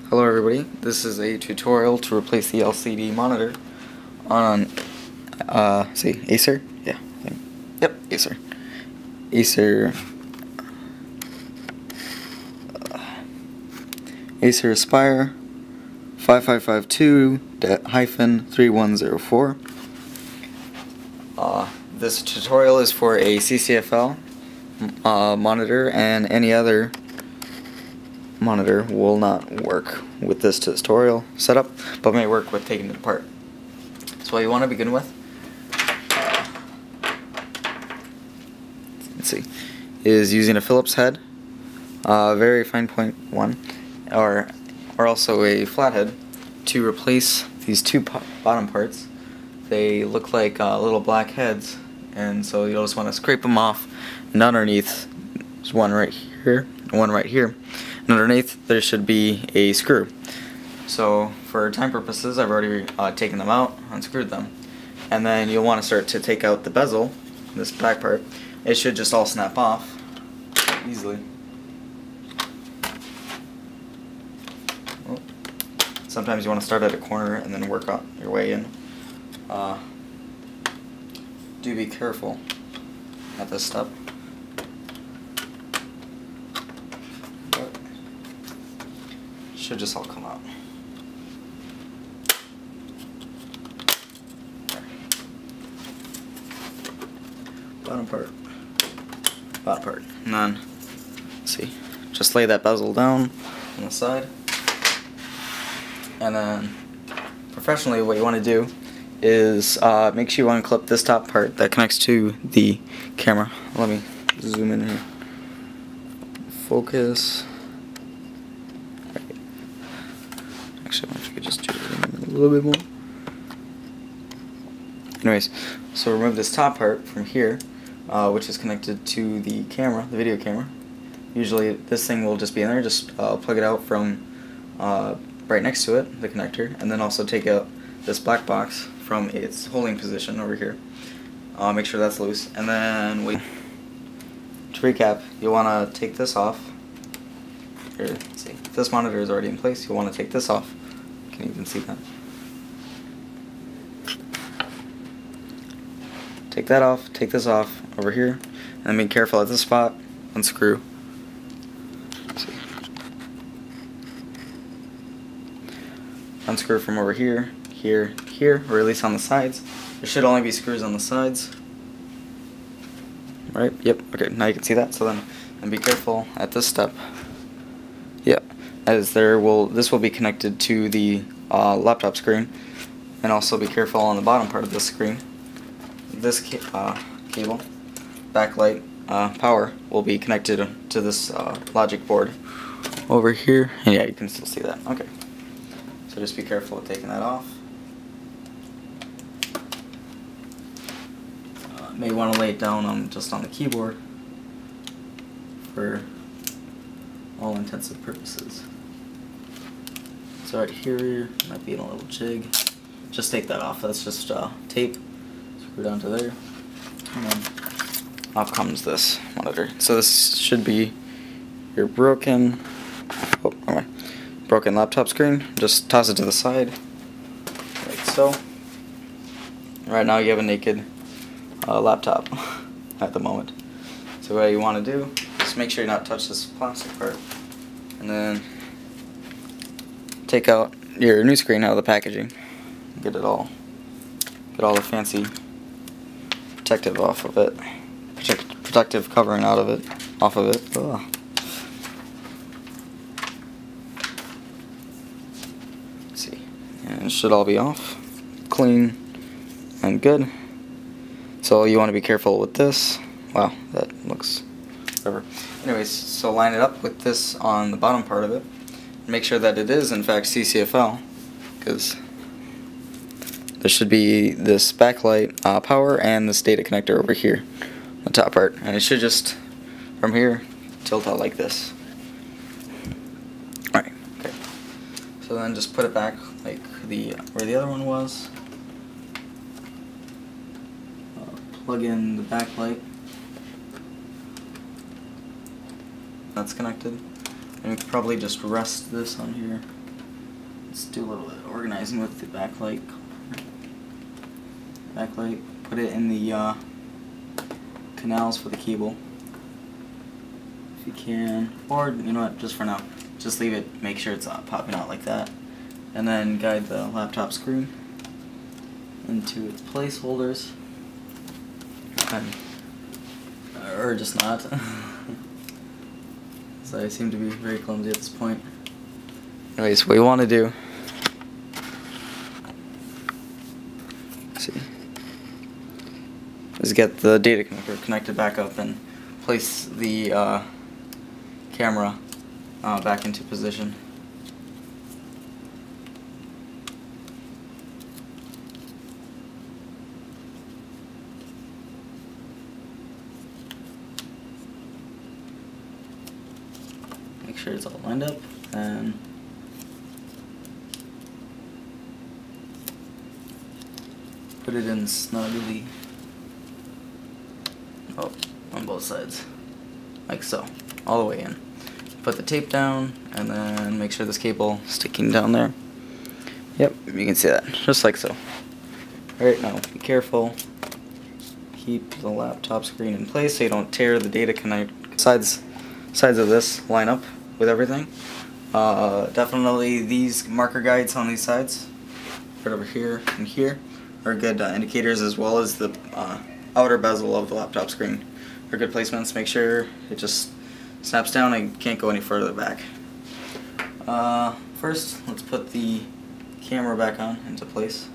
Hello everybody, this is a tutorial to replace the LCD monitor on, Acer? Yeah, yep, Acer. Acer Aspire 5552-3104. This tutorial is for a CCFL monitor, and any other monitor will not work with this tutorial setup, but may work with taking it apart. So what you want to begin with, let's see, is using a Phillips head, very fine point one, or also a flathead, to replace these two bottom parts. They look like little black heads, and so you'll just want to scrape them off. And underneath, there's one right here, and one right here. And underneath there should be a screw. So for time purposes, I've already taken them out, unscrewed them, and then you'll want to start to take out the bezel, this back part. It should just all snap off easily. Sometimes you want to start at a corner and then work out your way in. Do be careful at this step. Should just all come out. Bottom part, and then let's see, just lay that bezel down on the side, and then professionally what you want to do is make sure you unclip this top part that connects to the camera. Let me zoom in here. Focus. Actually, I wonder if you could just do it a little bit more. Anyways, so remove this top part from here, which is connected to the camera, the video camera. Usually this thing will just be in there. Just plug it out from right next to it, the connector, and then also take out this black box from its holding position over here. Make sure that's loose, and then to recap, you'll want to take this off. Here, let's see. If this monitor is already in place, you'll want to take this off. You can even see that. Take that off, take this off over here, and then be careful at this spot, unscrew. Let's see. Unscrew from over here, here, here, or at least on the sides. There should only be screws on the sides. Right? Yep. Okay, now you can see that. So then be careful at this step. Yep. As this will be connected to the laptop screen, and also be careful on the bottom part of the screen. This cable, backlight power, will be connected to this logic board over here. And yeah, you can still see that. Okay. So just be careful with taking that off. May want to lay it down just on the keyboard for all intensive purposes. So right here might be in a little jig. Just take that off. That's just tape. Screw down to there, and then off comes this monitor. So this should be your broken laptop screen. Just toss it to the side, like so. Right now you have a naked laptop at the moment. So what you want to do is make sure you not touch this plastic part, and then take out your new screen out of the packaging. Get all the fancy protective off of it, protective covering off of it. Ugh. Let's see, and it should all be off, clean and good. So you want to be careful with this. Wow, that looks whatever. Anyways, so line it up with this on the bottom part of it. Make sure that it is in fact CCFL, because there should be this backlight power and this data connector over here, the top part, and it should just from here tilt out like this. Alright, okay. So then just put it back like where the other one was. Plug in the backlight. That's connected. And we could probably just rest this on here. let's do a little bit of organizing with the backlight. Put it in the canals for the cable, if you can, or you know what, just for now, just leave it, make sure it's popping out like that, and then guide the laptop screen into its placeholders, or just not. So I seem to be very clumsy at this point. Anyways, what you want to do, is get the data connector connected back up and place the camera back into position. Make sure it's all lined up, and put it in snugly. Oh, on both sides, like so, all the way in. Put the tape down, and then make sure this cable is sticking down there. Yep, you can see that, just like so. Alright, now be careful. Keep the laptop screen in place so you don't tear the data connect. Sides of this line up with everything. Definitely these marker guides on these sides, right over here and here, are good indicators, as well as the outer bezel of the laptop screen are good placements. Make sure it just snaps down and can't go any further back. First, let's put the camera back on into place.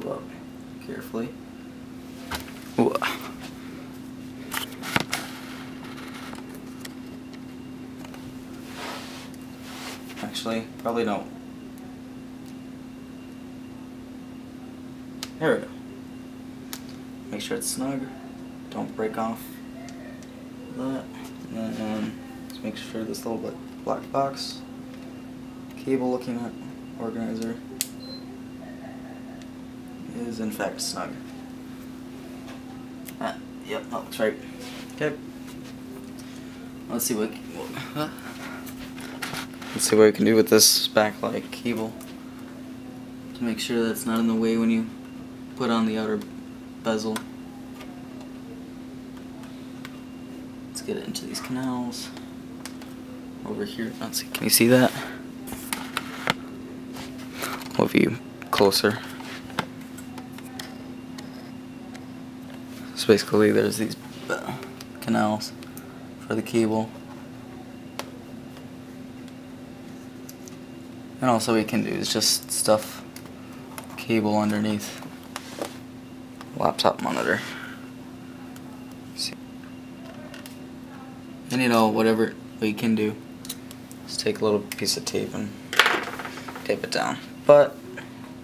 Pull up carefully. Ooh. Actually, probably no. There we go. Make sure it's snug. Don't break off that. And then just make sure this little black box cable looking at organizer is in fact snug. Yep, that looks right. Okay. Let's see what we can do with this backlight cable to make sure that it's not in the way when you put on the outer bezel. Let's get it into these canals over here. Let's see, can you see that? We'll view closer. So basically there's these canals for the cable. And also what you can do is just stuff cable underneath laptop monitor. See. And you know, what you can do is take a little piece of tape and tape it down. But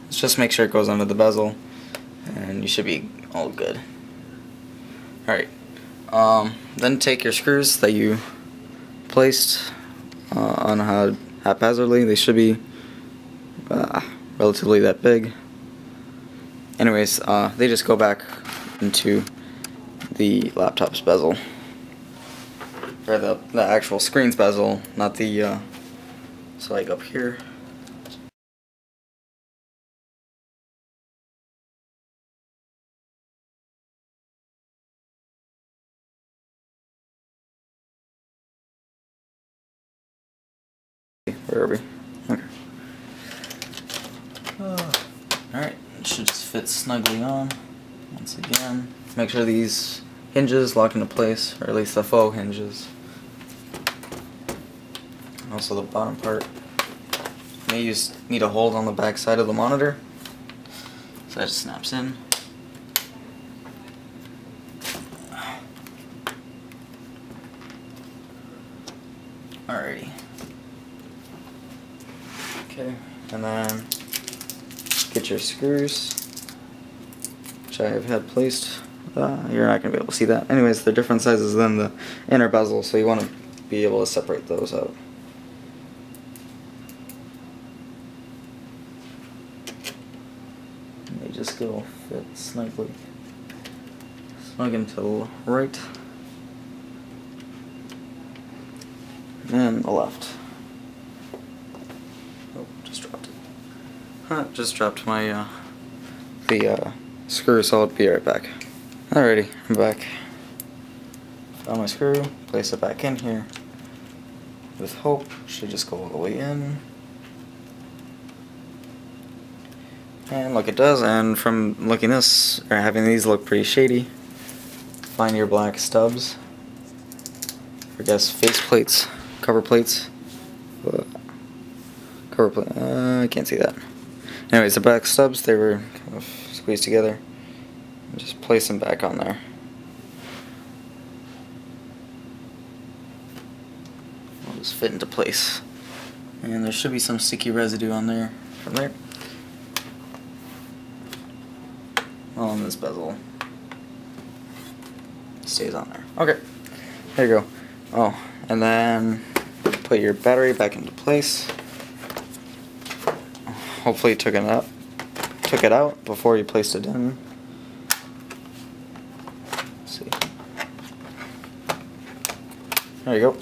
let's just make sure it goes under the bezel, and you should be all good. Alright, then take your screws that you placed on haphazardly. They should be relatively that big. Anyways, they just go back into the laptop's bezel, or the actual screen's bezel, not the so like up here. Where are we? Okay. Alright, it should just fit snugly on. Once again, make sure these hinges lock into place, or at least the faux hinges. Also the bottom part. May just need a hold on the back side of the monitor, so that just snaps in. Alrighty. Okay, and then get your screws, which I have had placed. You're not going to be able to see that. Anyways, they're different sizes than the inner bezel, so you want to be able to separate those out. And they just go fit snugly. Snug into the right and the left. Just dropped my the screw, so I'll be right back. Alrighty, I'm back. Found my screw, place it back in here. With hope, should just go all the way in. And look, it does, and from looking this, or having these look pretty shady, find your black stubs. I guess face plates, cover plates. Cover plate, I can't see that. Anyways, the black stubs, they were kind of squeezed together. And just place them back on there. They'll just fit into place. And there should be some sticky residue on there from there. On this bezel. Stays on there. Okay. There you go. Oh, and then put your battery back into place. Hopefully you took it out before you placed it in. Let's see. There you go.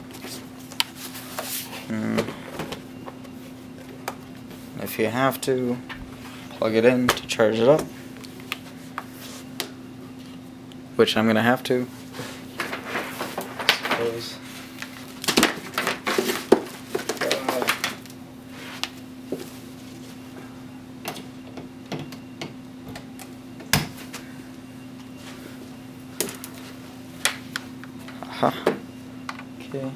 If you have to, plug it in to charge it up. Which I'm gonna have to. Suppose. Aha. Okay.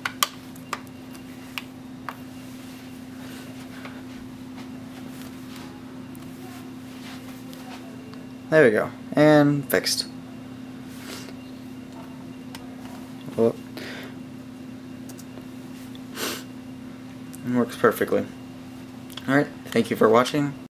There we go. And fixed. Well, it works perfectly. Alright, thank you for watching.